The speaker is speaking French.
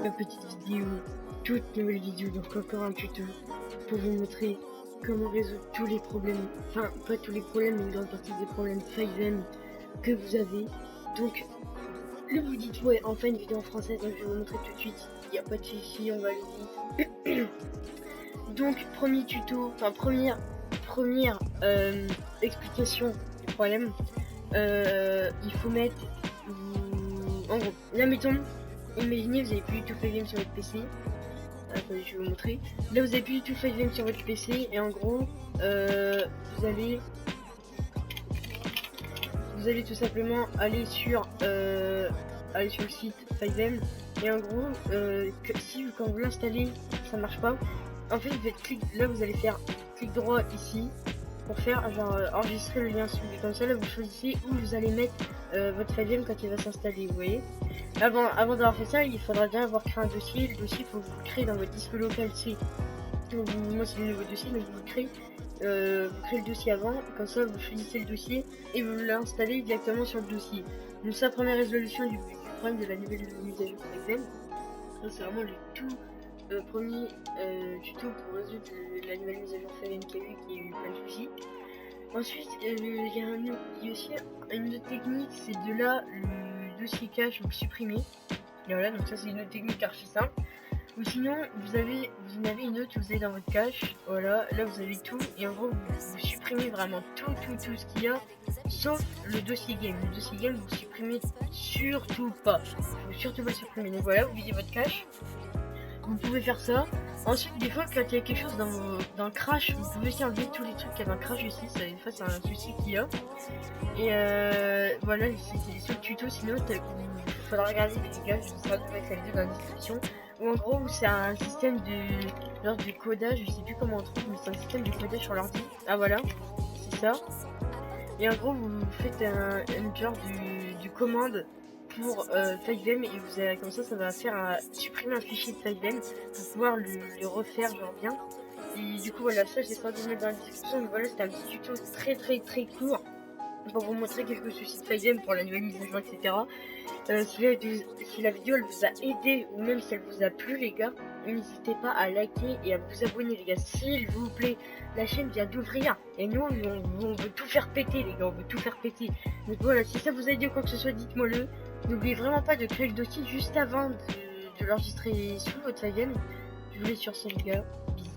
ma petite vidéo, toute nouvelle vidéo, donc encore un tuto pour vous montrer comment résoudre tous les problèmes, enfin pas tous les problèmes mais une grande partie des problèmes 5M que vous avez. Donc là vous dites ouais enfin une vidéo en français, donc je vais vous montrer tout de suite, il n'y a pas de souci, on va aller vite. Donc premier tuto, enfin première explication du problème, il faut mettre en gros, là mettons, imaginez vous avez plus du tout 5M sur votre PC. Attendez, je vais vous montrer. Là vous avez plus du tout 5M sur votre PC et en gros vous allez tout simplement aller sur le site 5M et en gros si quand vous l'installez ça marche pas, en fait vous faites là vous allez faire clic droit ici pour faire genre enregistrer le lien suivi. Comme ça là vous choisissez où vous allez mettre votre 5M quand il va s'installer, vous voyez. Avant d'avoir fait ça, il faudra bien avoir créé un dossier. Le dossier, il faut vous le créer dans votre disque local C. Moi, c'est le nouveau dossier, mais vous créez le dossier avant. Comme ça, vous choisissez le dossier et vous l'installez directement sur le dossier. Donc, c'est la première résolution du problème de la nouvelle mise à jour 5M. C'est vraiment le tout premier tuto pour résoudre la nouvelle mise à jour 5M qui a eu plein de soucis. Ensuite, il y a aussi une autre technique, c'est de là le dossier cache, vous le supprimez. Et voilà, donc ça c'est une autre technique archi simple. Ou sinon, vous en avez une autre que vous avez dans votre cache. Voilà, là vous avez tout. Et en gros, vous supprimez vraiment tout ce qu'il y a, sauf le dossier game. Le dossier game, vous supprimez surtout pas. Faut surtout pas le supprimer. Donc voilà, vous videz votre cache. Vous pouvez faire ça. Ensuite, des fois, quand il y a quelque chose dans le crash, vous pouvez aussi enlever tous les trucs qu'il y a dans le crash aussi. Ça, des fois, c'est un souci qu'il y a. Et voilà, c'est sur le tuto. Sinon, il faudra regarder les gars. Je vous mettre la vidéo dans la description. Où en gros, c'est un système de codage. Je sais plus comment on trouve, mais c'est un système de codage sur l'ordi. Ah voilà, c'est ça. Et en gros, vous faites une genre du commande pour 5M et vous avez, comme ça va faire supprimer un fichier de 5M pour pouvoir le refaire genre bien. Et du coup voilà, ça j'essaie de le mettre dans la description. Mais voilà, c'était un petit tuto très court pour vous montrer quelques soucis de 5M pour la nouvelle mise à jour, etc. Si la vidéo elle vous a aidé ou même si elle vous a plu les gars, n'hésitez pas à liker et à vous abonner les gars, s'il vous plaît. La chaîne vient d'ouvrir et nous on veut tout faire péter les gars, on veut tout faire péter. Donc voilà, si ça vous a aidé ou quoi que ce soit, dites-moi le. N'oubliez vraiment pas de créer le dossier juste avant de l'enregistrer sous votre 5M. Je vous laisse sur ce les gars, bisous.